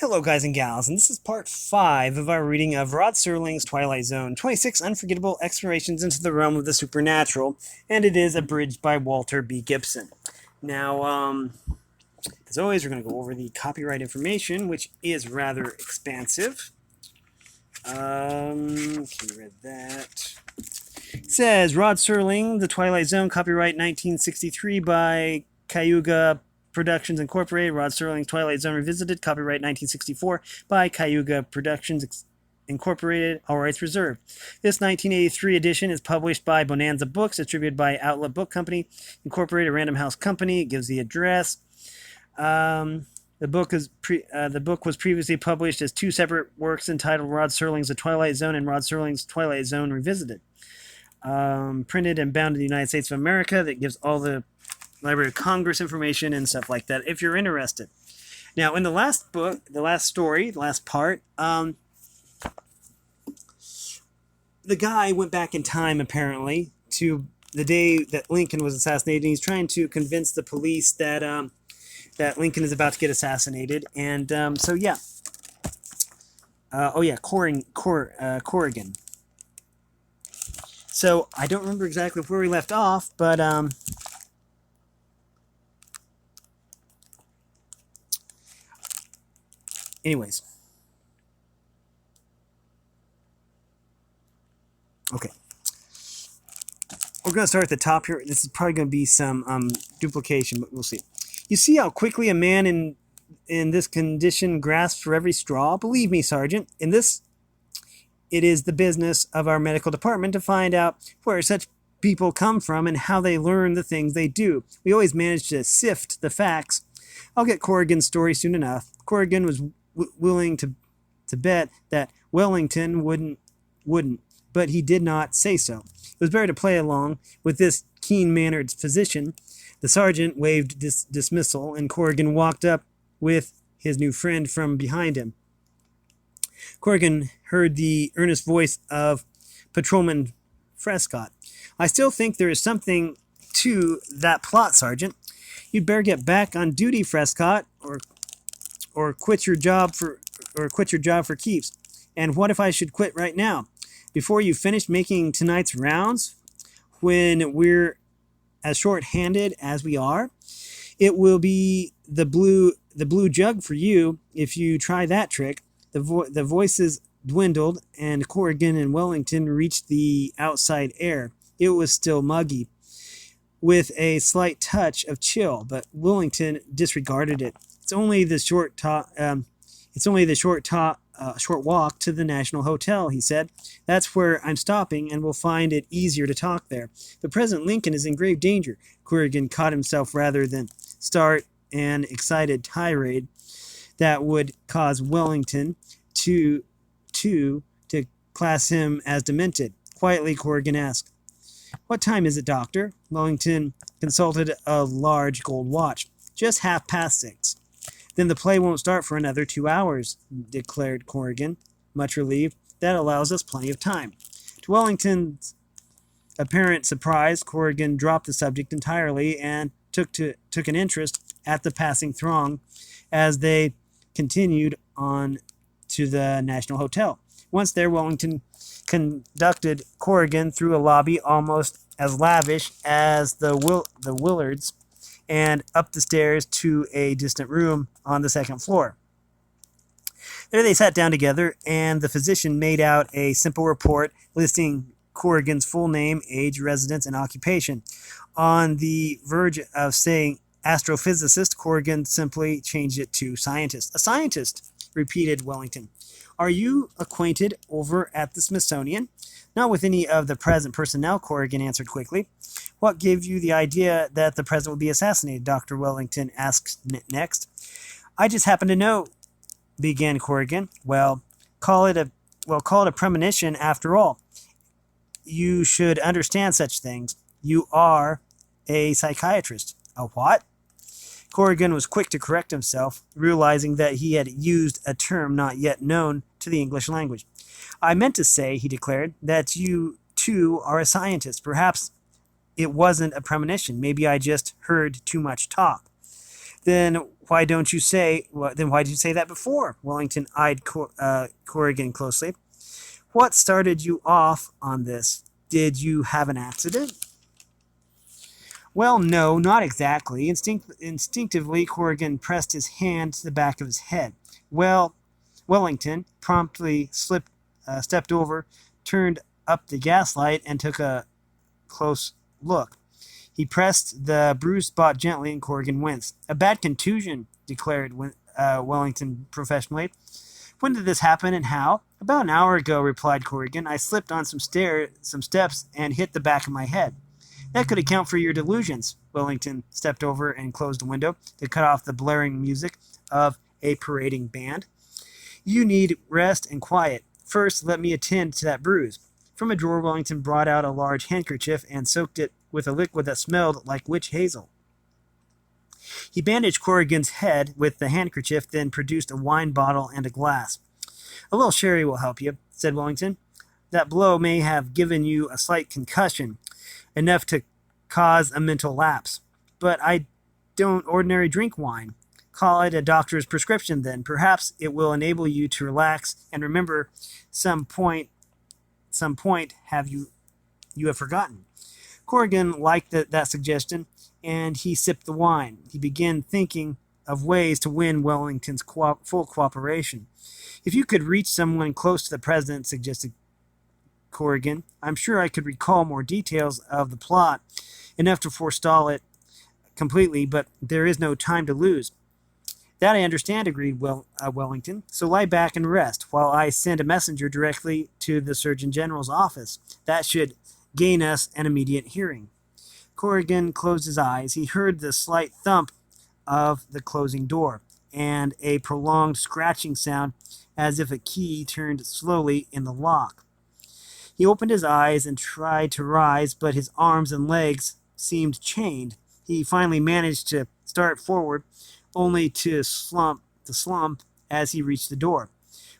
Hello, guys and gals, and this is part 5 of our reading of Rod Serling's Twilight Zone, 26 Unforgettable Explorations into the Realm of the Supernatural, and it is abridged by Walter B. Gibson. Now, as always, we're going to go over the copyright information, which is rather expansive. Can you read that? It says, Rod Serling, The Twilight Zone, copyright 1963 by Cayuga Productions Incorporated. Rod Serling, Twilight Zone Revisited, copyright 1964 by Cayuga Productions Incorporated, all rights reserved. This 1983 edition is published by Bonanza Books, distributed by Outlet Book Company Incorporated, Random House Company. It gives the address. The book was previously published as 2 separate works entitled Rod Serling's The Twilight Zone and Rod Serling's Twilight Zone Revisited. Printed and bound in the United States of America. That gives all the Library of Congress information and stuff like that if you're interested. Now, in the last book, the last story, the last part, the guy went back in time, apparently, to the day that Lincoln was assassinated, and he's trying to convince the police that that Lincoln is about to get assassinated. And so, yeah. Corrigan. So, I don't remember exactly where we left off, but anyways. Okay. We're going to start at the top here. This is probably going to be some duplication, but we'll see. You see how quickly a man in this condition grasps for every straw? Believe me, Sergeant, it is the business of our medical department to find out where such people come from and how they learn the things they do. We always manage to sift the facts. I'll get Corrigan's story soon enough. Corrigan was willing to bet that Wellington wouldn't, but he did not say so. It was better to play along with this keen-mannered physician. The sergeant waved dismissal, and Corrigan walked up with his new friend from behind him. Corrigan heard the earnest voice of Patrolman Frescott. I still think there is something to that plot, Sergeant. You'd better get back on duty, Frescott, or quit your job for keeps. And what if I should quit right now, before you finish making tonight's rounds? When we're as short-handed as we are, it will be the blue jug for you if you try that trick. The voices dwindled, and Corrigan and Wellington reached the outside air. It was still muggy, with a slight touch of chill, but Wellington disregarded it. It's only the short walk to the National Hotel, he said. That's where I'm stopping, and we'll find it easier to talk there. But President Lincoln is in grave danger. Corrigan caught himself rather than start an excited tirade that would cause Wellington to class him as demented. Quietly, Corrigan asked, What time is it, Doctor? Wellington consulted a large gold watch. Just 6:30. Then the play won't start for another 2 hours, declared Corrigan, much relieved. That allows us plenty of time. To Wellington's apparent surprise, Corrigan dropped the subject entirely and took an interest at the passing throng as they continued on to the National Hotel. Once there, Wellington conducted Corrigan through a lobby almost as lavish as the Willards, and up the stairs to a distant room on the second floor. There they sat down together, and the physician made out a simple report listing Corrigan's full name, age, residence, and occupation. On the verge of saying astrophysicist, Corrigan simply changed it to scientist. A scientist, repeated Wellington. Are you acquainted over at the Smithsonian? Not with any of the present personnel, Corrigan answered quickly. What gave you the idea that the president would be assassinated? Dr. Wellington asked next. I just happen to know, began Corrigan. Well, call it a premonition after all. You should understand such things. You are a psychiatrist. A what? Corrigan was quick to correct himself, realizing that he had used a term not yet known to the English language. I meant to say, he declared, that you, too, are a scientist. Perhaps it wasn't a premonition. Maybe I just heard too much talk. Then Why don't you say, then why did you say that before? Wellington eyed Corrigan closely. What started you off on this? Did you have an accident? Well, no, not exactly. Instinctively, Corrigan pressed his hand to the back of his head. Well, Wellington promptly stepped over, turned up the gaslight, and took a close look. He pressed the bruised spot gently, and Corrigan winced. A bad contusion, declared Wellington professionally. When did this happen and how? About an hour ago, replied Corrigan. I slipped on some steps and hit the back of my head. That could account for your delusions. Wellington stepped over and closed the window to cut off the blaring music of a parading band. You need rest and quiet. First, let me attend to that bruise. From a drawer, Wellington brought out a large handkerchief and soaked it with a liquid that smelled like witch hazel. He bandaged Corrigan's head with the handkerchief, then produced a wine bottle and a glass. A little sherry will help you, said Wellington. That blow may have given you a slight concussion, enough to cause a mental lapse. But I don't ordinarily drink wine. Call it a doctor's prescription then. Perhaps it will enable you to relax and remember some point you have forgotten. Corrigan liked that suggestion, and he sipped the wine. He began thinking of ways to win Wellington's full cooperation. If you could reach someone close to the president, suggested Corrigan, I'm sure I could recall more details of the plot, enough to forestall it completely, but there is no time to lose. That I understand, agreed Wellington. So lie back and rest, while I send a messenger directly to the Surgeon General's office. That should gain us an immediate hearing. Corrigan closed his eyes. He heard the slight thump of the closing door, and a prolonged scratching sound as if a key turned slowly in the lock. He opened his eyes and tried to rise, but his arms and legs seemed chained. He finally managed to start forward, only to slump as he reached the door,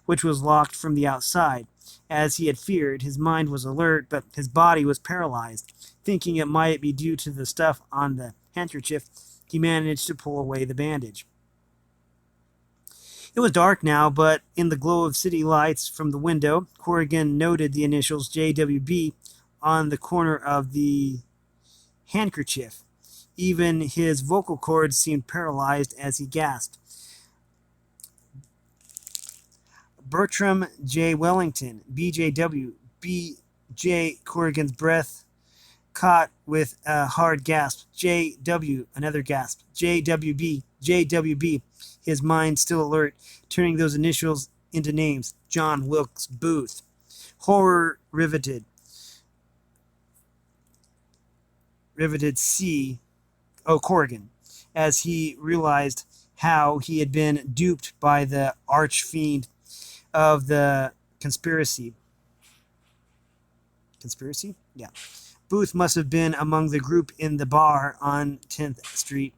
which was locked from the outside. As he had feared, his mind was alert, but his body was paralyzed. Thinking it might be due to the stuff on the handkerchief, he managed to pull away the bandage. It was dark now, but in the glow of city lights from the window, Corrigan noted the initials JWB on the corner of the handkerchief. Even his vocal cords seemed paralyzed as he gasped. Bertram J. Wellington, BJW, BJ. Corrigan's breath caught with a hard gasp. JW, another gasp. JWB, JWB. His mind still alert, turning those initials into names. John Wilkes Booth. Horror riveted Corrigan, as he realized how he had been duped by the archfiend of the conspiracy. Conspiracy? Yeah. Booth must have been among the group in the bar on 10th Street.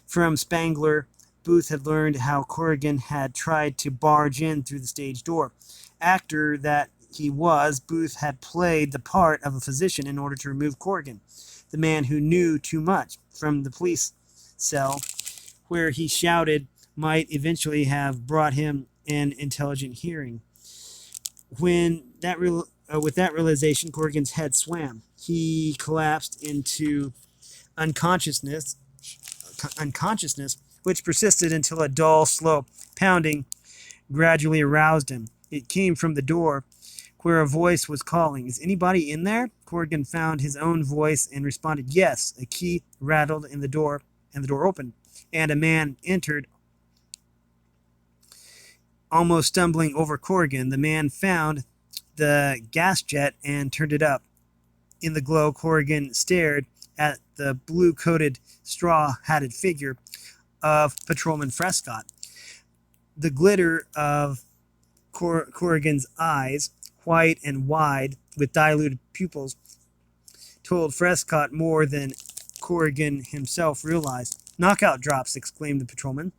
From Spangler, Booth had learned how Corrigan had tried to barge in through the stage door. Actor that he was, Booth had played the part of a physician in order to remove Corrigan, the man who knew too much, from the police cell, where he shouted might eventually have brought him an intelligent hearing. With that realization, Corrigan's head swam. He collapsed into unconsciousness, which persisted until a dull, slow pounding gradually aroused him. It came from the door, where a voice was calling. Is anybody in there? Corrigan found his own voice and responded, yes. A key rattled in the door, and the door opened, and a man entered, almost stumbling over Corrigan. The man found the gas jet and turned it up. In the glow, Corrigan stared at the blue-coated, straw-hatted figure of Patrolman Frescott. The glitter of Corrigan's eyes, white and wide, with diluted pupils, told Frescott more than Corrigan himself realized. Knockout drops, exclaimed the patrolman.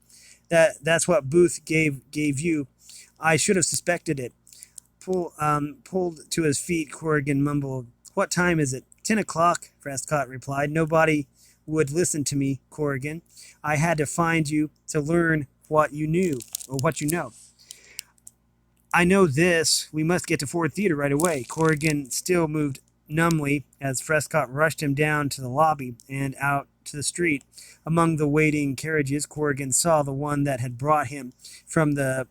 That's what Booth gave you. I should have suspected it. Pulled to his feet, Corrigan mumbled, What time is it? 10 o'clock, Frescott replied. Nobody would listen to me, Corrigan. I had to find you to learn what you knew, or what you know. I know this. We must get to Ford Theater right away. Corrigan still moved numbly as Frescott rushed him down to the lobby and out to the street. Among the waiting carriages, Corrigan saw the one that had brought him from the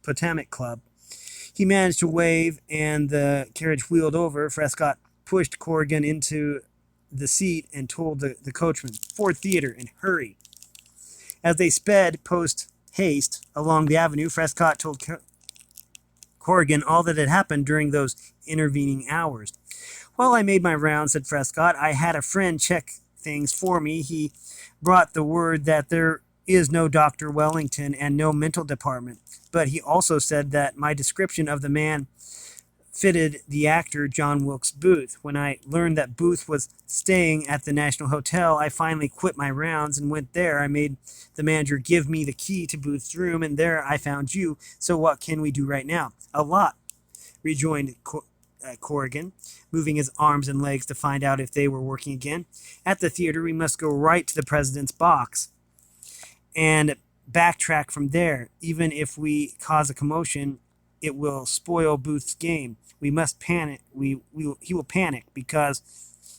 Potomac Club. He managed to wave, and the carriage wheeled over. Frescott pushed Corrigan into the seat and told the coachman, Ford Theater, and hurry. As they sped post haste along the avenue, Frescott told Corrigan all that had happened during those intervening hours. Well, I made my rounds, said Frescott. I had a friend check things for me. He brought the word that there is no Dr. Wellington and no mental department. But he also said that my description of the man fitted the actor John Wilkes Booth. When I learned that Booth was staying at the National Hotel, I finally quit my rounds and went there. I made the manager give me the key to Booth's room, and there I found you. So what can we do right now? A lot, rejoined Corrigan, moving his arms and legs to find out if they were working again. At the theater, we must go right to the president's box and backtrack from there. Even if we cause a commotion, it will spoil Booth's game. We must panic. He will panic because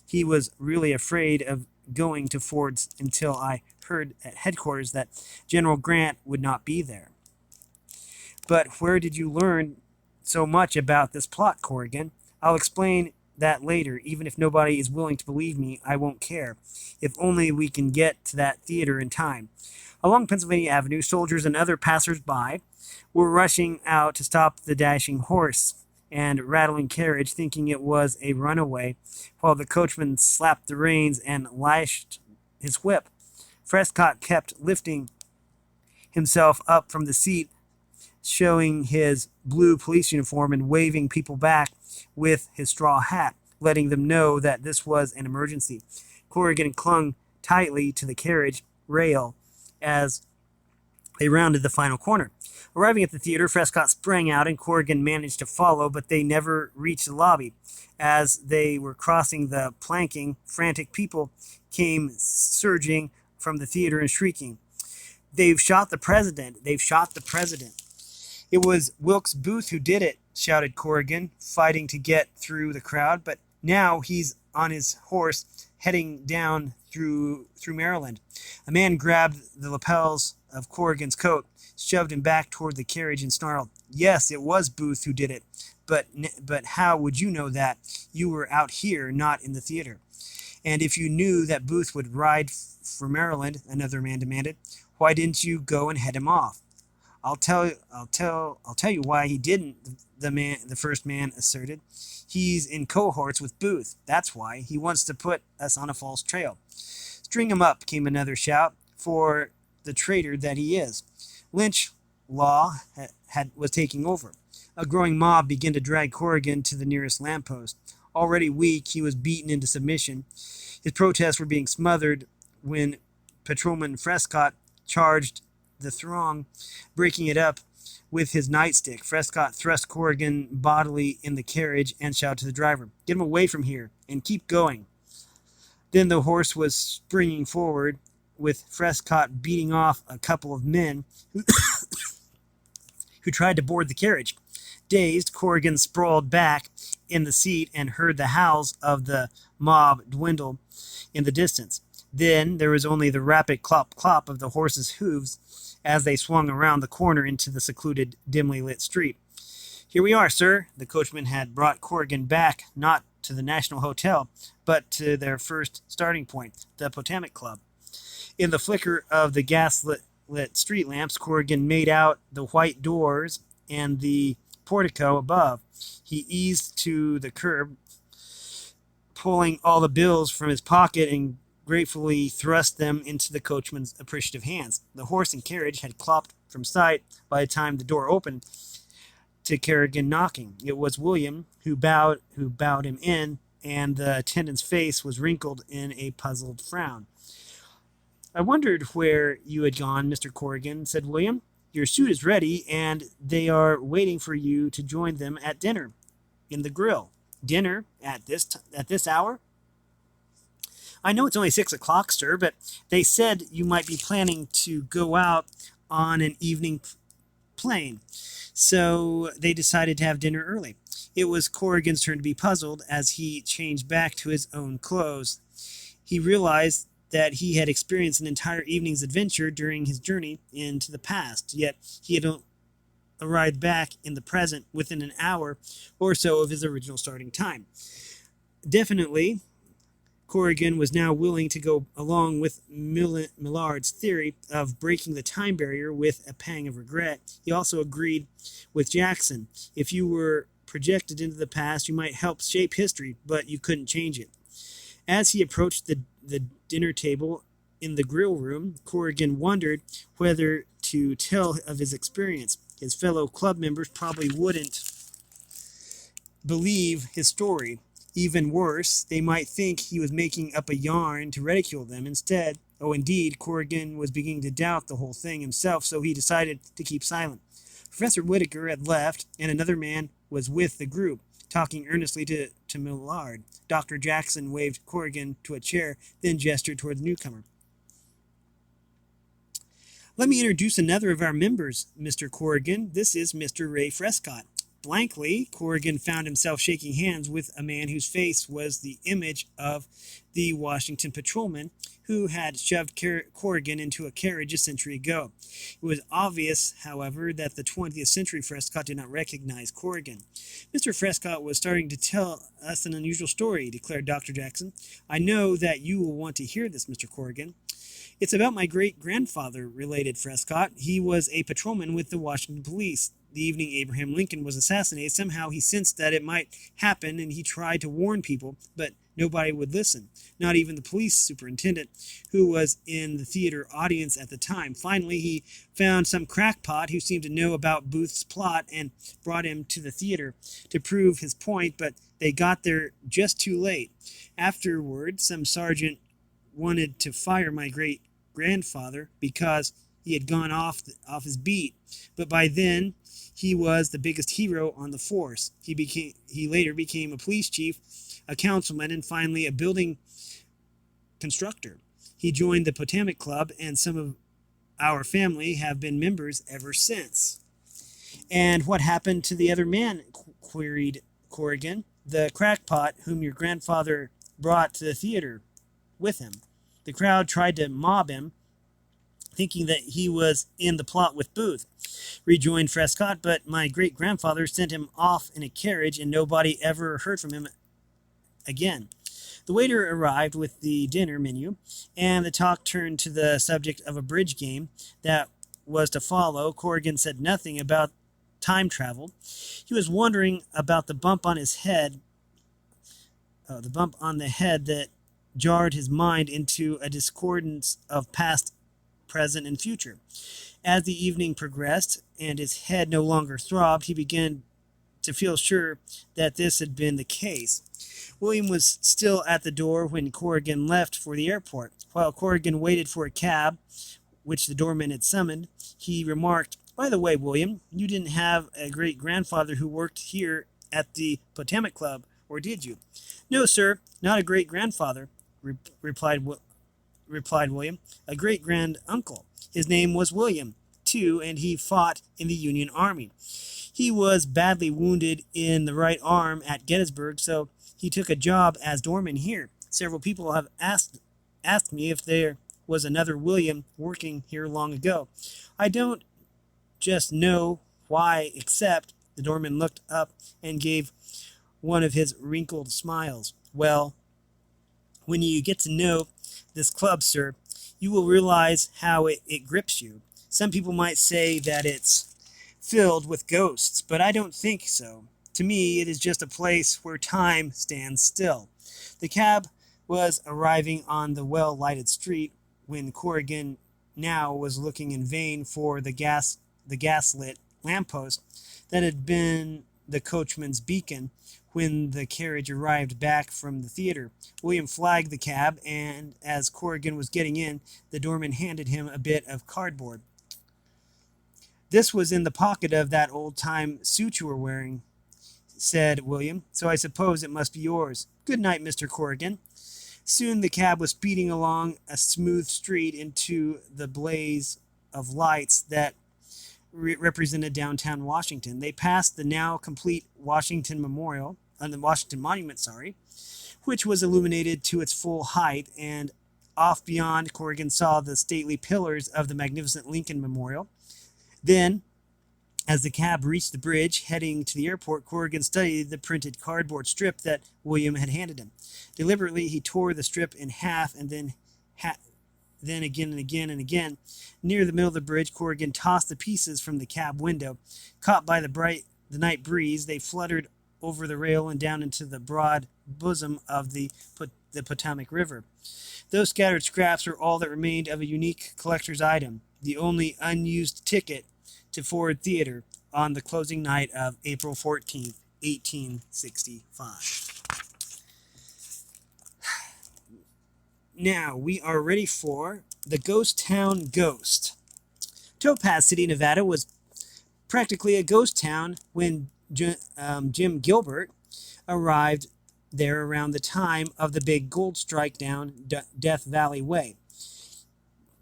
he was really afraid of going to Ford's until I heard at headquarters that General Grant would not be there. But where did you learn so much about this plot, Corrigan? I'll explain that later. Even if nobody is willing to believe me, I won't care. If only we can get to that theater in time. Along Pennsylvania Avenue, soldiers and other passers-by were rushing out to stop the dashing horse and rattling carriage, thinking it was a runaway, while the coachman slapped the reins and lashed his whip. Frescott kept lifting himself up from the seat, showing his blue police uniform and waving people back with his straw hat, letting them know that this was an emergency. Corrigan clung tightly to the carriage rail as they rounded the final corner. Arriving at the theater, Frescott sprang out and Corrigan managed to follow, but they never reached the lobby. As they were crossing the planking, frantic people came surging from the theater and shrieking, "They've shot the president! They've shot the president!" "It was Wilkes Booth who did it," shouted Corrigan, fighting to get through the crowd, but now he's on his horse heading down through Maryland. A man grabbed the lapels of Corrigan's coat, shoved him back toward the carriage, and snarled, "Yes, it was Booth who did it. But how would you know that? You were out here, not in the theater." "And if you knew that Booth would ride for Maryland," another man demanded, "why didn't you go and head him off?" I'll tell you why he didn't," the first man asserted. "He's in cohorts with Booth. That's why. He wants to put us on a false trail." "String him up," came another shout, "for the traitor that he is." Lynch law was taking over. A growing mob began to drag Corrigan to the nearest lamppost. Already weak, he was beaten into submission. His protests were being smothered when Patrolman Frescott charged the throng, breaking it up with his nightstick. Frescott thrust Corrigan bodily in the carriage and shouted to the driver, "Get him away from here, and keep going." Then the horse was springing forward, with Frescott beating off a couple of men who tried to board the carriage. Dazed, Corrigan sprawled back in the seat and heard the howls of the mob dwindle in the distance. Then there was only the rapid clop-clop of the horses' hooves as they swung around the corner into the secluded, dimly lit street. "Here we are, sir." The coachman had brought Corrigan back, not to the National Hotel, but to their first starting point, the Potomac Club. In the flicker of the gas-lit street lamps, Corrigan made out the white doors and the portico above. He eased to the curb, pulling all the bills from his pocket and gratefully thrust them into the coachman's appreciative hands. The horse and carriage had clopped from sight by the time the door opened to Corrigan knocking. It was William who bowed him in, and the attendant's face was wrinkled in a puzzled frown. "I wondered where you had gone, Mr. Corrigan," said William. "Your suit is ready, and they are waiting for you to join them at dinner in the grill." "Dinner at this hour?" I know it's only 6 o'clock, sir, but they said you might be planning to go out on an evening plane. So they decided to have dinner early. It was Corrigan's turn to be puzzled as he changed back to his own clothes. He realized that he had experienced an entire evening's adventure during his journey into the past, yet he had arrived back in the present within an hour or so of his original starting time. Definitely, Corrigan was now willing to go along with Millard's theory of breaking the time barrier with a pang of regret. He also agreed with Jackson. If you were projected into the past, you might help shape history, but you couldn't change it. As he approached the dinner table in the grill room, Corrigan wondered whether to tell of his experience. His fellow club members probably wouldn't believe his story. Even worse, they might think he was making up a yarn to ridicule them instead. Oh, indeed, Corrigan was beginning to doubt the whole thing himself, so he decided to keep silent. Professor Whitaker had left, and another man was with the group, talking earnestly to Millard. Dr. Jackson waved Corrigan to a chair, then gestured toward the newcomer. Let me introduce another of our members, Mr. Corrigan. This is Mr. Ray Frescott. Blankly, Corrigan found himself shaking hands with a man whose face was the image of the Washington patrolman who had shoved Corrigan into a carriage a century ago. It was obvious, however, that the 20th century Frescott did not recognize Corrigan. Mr. Frescott was starting to tell us an unusual story, declared Dr. Jackson. I know that you will want to hear this, Mr. Corrigan. It's about my great-grandfather, related Frescott. He was a patrolman with the Washington police. The evening Abraham Lincoln was assassinated, somehow he sensed that it might happen, and he tried to warn people, but nobody would listen, not even the police superintendent, who was in the theater audience at the time. Finally, he found some crackpot who seemed to know about Booth's plot and brought him to the theater to prove his point, but they got there just too late. Afterward, some sergeant wanted to fire my great-grandfather because he had gone off his beat, but by then he was the biggest hero on the force. He later became a police chief, a councilman, and finally a building constructor. He joined the Potomac Club, and some of our family have been members ever since. And what happened to the other man? Queried Corrigan. The crackpot whom your grandfather brought to the theater with him. The crowd tried to mob him, thinking that he was in the plot with Booth, rejoined Frescott, but my great-grandfather sent him off in a carriage, and nobody ever heard from him again. The waiter arrived with the dinner menu, and the talk turned to the subject of a bridge game that was to follow. Corrigan said nothing about time travel. He was wondering about the bump on his head, the bump on the head that jarred his mind into a discordance of past, present, and future. As the evening progressed and his head no longer throbbed, he began to feel sure that this had been the case. William was still at the door when Corrigan left for the airport. While Corrigan waited for a cab, which the doorman had summoned, he remarked, "By the way, William, you didn't have a great-grandfather who worked here at the Potomac Club, or did you?" "No, sir, not a great-grandfather," replied William. "A great-grand-uncle. His name was William, too, and he fought in the Union Army. He was badly wounded in the right arm at Gettysburg, so he took a job as doorman here. Several people have asked me if there was another William working here long ago. I don't just know why, except," the doorman looked up and gave one of his wrinkled smiles. "Well, when you get to know this club, sir, you will realize how it grips you. Some people might say that it's filled with ghosts, but I don't think so. To me, it is just a place where time stands still." The cab was arriving on the well-lighted street when Corrigan now was looking in vain for the gaslit lamppost that had been the coachman's beacon when the carriage arrived back from the theater. William flagged the cab, and as Corrigan was getting in, the doorman handed him a bit of cardboard. "This was in the pocket of that old-time suit you were wearing," said William, "so I suppose it must be yours. Good night, Mr. Corrigan." Soon the cab was speeding along a smooth street into the blaze of lights that represented downtown Washington. They passed the now complete Washington Memorial, the Washington Monument, which was illuminated to its full height, and off beyond, Corrigan saw the stately pillars of the magnificent Lincoln Memorial. Then, as the cab reached the bridge heading to the airport, Corrigan studied the printed cardboard strip that William had handed him. Deliberately, he tore the strip in half and then again and again and again. Near the middle of the bridge, Corrigan tossed the pieces from the cab window. Caught by the night breeze, they fluttered over the rail and down into the broad bosom of the Potomac River. Those scattered scraps were all that remained of a unique collector's item, the only unused ticket to Ford Theater on the closing night of April 14th, 1865. Now we are ready for the Ghost Town Ghost. Topaz City, Nevada was practically a ghost town when Jim Gilbert arrived there around the time of the big gold strike down Death Valley Way.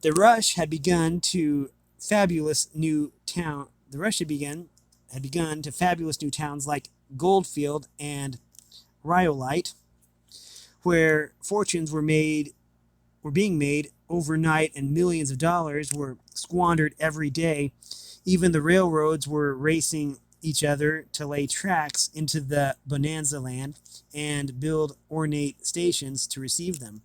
The rush had begun to fabulous new towns like Goldfield and Rhyolite, where fortunes were being made overnight and millions of dollars were squandered every day. Even the railroads were racing each other to lay tracks into the bonanza land and build ornate stations to receive them.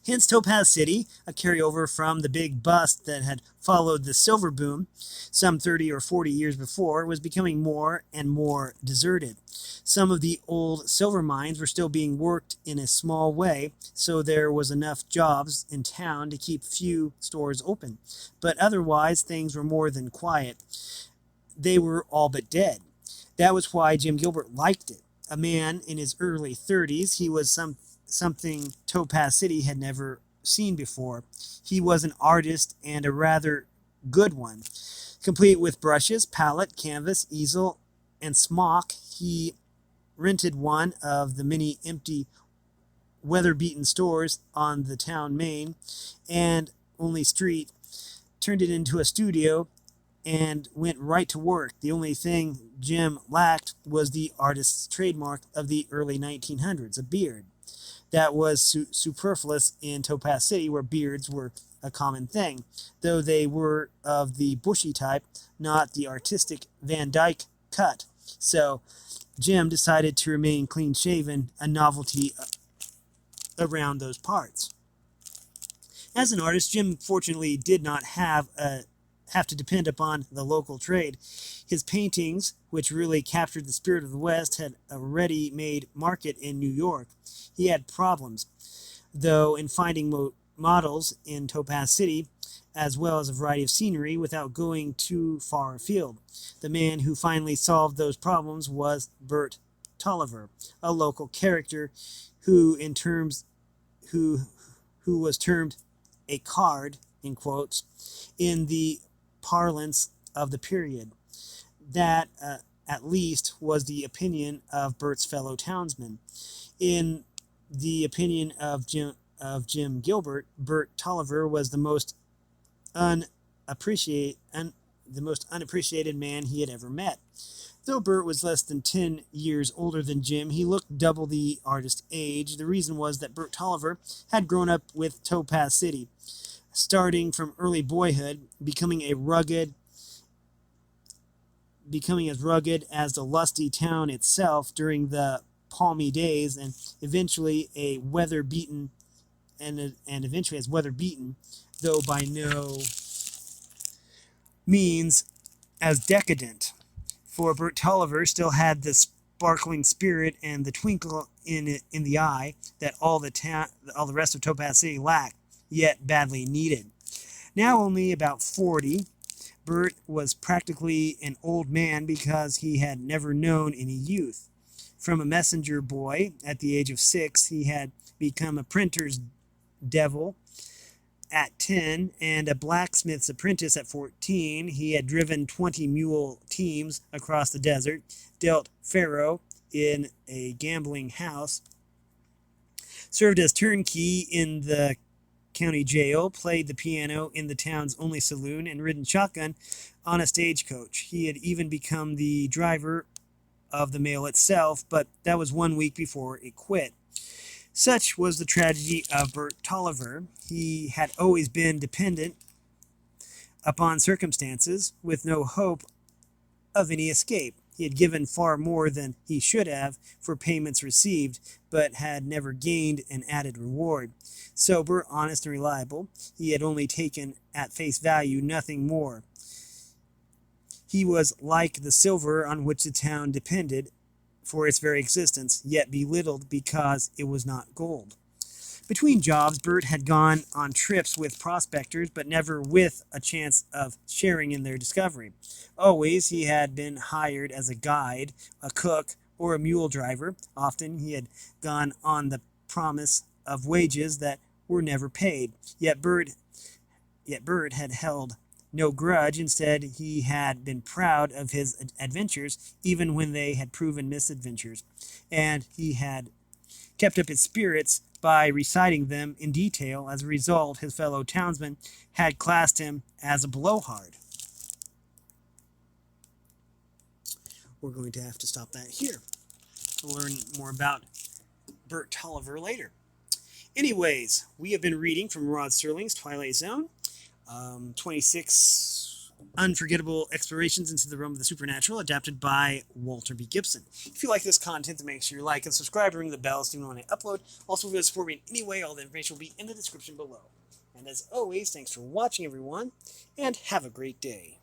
Hence, Topaz City, a carryover from the big bust that had followed the silver boom some 30 or 40 years before, was becoming more and more deserted. Some of the old silver mines were still being worked in a small way, so there was enough jobs in town to keep few stores open. But otherwise, things were more than quiet. They were all but dead. That was why Jim Gilbert liked it. A man in his early 30s, he was something Topaz City had never seen before. He was an artist, and a rather good one. Complete with brushes, palette, canvas, easel, and smock, he rented one of the many empty, weather-beaten stores on the town main and only street, turned it into a studio, and went right to work. The only thing Jim lacked was the artist's trademark of the early 1900s, a beard. That was superfluous in Topaz City, where beards were a common thing, though they were of the bushy type, not the artistic Van Dyke cut. So Jim decided to remain clean-shaven, a novelty around those parts. As an artist, Jim fortunately did not have to depend upon the local trade. His paintings, which really captured the spirit of the West, had a ready-made market in New York. He had problems, though, in finding models in Topaz City, as well as a variety of scenery, without going too far afield. The man who finally solved those problems was Bert Tolliver, a local character who was termed a card, in quotes, in the parlance of the period. That, at least, was the opinion of Bert's fellow townsmen. In the opinion of Jim Gilbert, Bert Tolliver was the most unappreciated man he had ever met. Though Bert was less than 10 years older than Jim, he looked double the artist's age. The reason was that Bert Tolliver had grown up with Topaz City, starting from early boyhood, becoming as rugged as the lusty town itself during the palmy days, and eventually as weather beaten, though by no means as decadent. For Bert Tolliver still had the sparkling spirit and the twinkle in the eye that all the rest of Topaz City lacked, yet badly needed. Now only about 40, Bert was practically an old man because he had never known any youth. From a messenger boy at the age of 6, he had become a printer's devil at 10 and a blacksmith's apprentice at 14. He had driven 20-mule teams across the desert, dealt faro in a gambling house, served as turnkey in the county jail, played the piano in the town's only saloon, and ridden shotgun on a stagecoach. He had even become the driver of the mail itself, but that was 1 week before it quit. Such was the tragedy of Bert Tolliver. He had always been dependent upon circumstances, with no hope of any escape. He had given far more than he should have for payments received, but had never gained an added reward. Sober, honest, and reliable, he had only taken at face value nothing more. He was like the silver on which the town depended for its very existence, yet belittled because it was not gold. Between jobs, Bert had gone on trips with prospectors, but never with a chance of sharing in their discovery. Always he had been hired as a guide, a cook, or a mule driver. Often he had gone on the promise of wages that were never paid. Yet Bert had held no grudge. Instead, he had been proud of his adventures, even when they had proven misadventures, and he had kept up his spirits by reciting them in detail. As a result, his fellow townsmen had classed him as a blowhard. We're going to have to stop that here. We'll learn more about Bert Tolliver later. Anyways, we have been reading from Rod Serling's Twilight Zone. 26 unforgettable explorations into the realm of the supernatural, adapted by Walter B. Gibson. If you like this content, then make sure you like and subscribe, ring the bell so you know when I upload. Also, if you want to support me in any way, all the information will be in the description below. And as always, thanks for watching, everyone, and have a great day.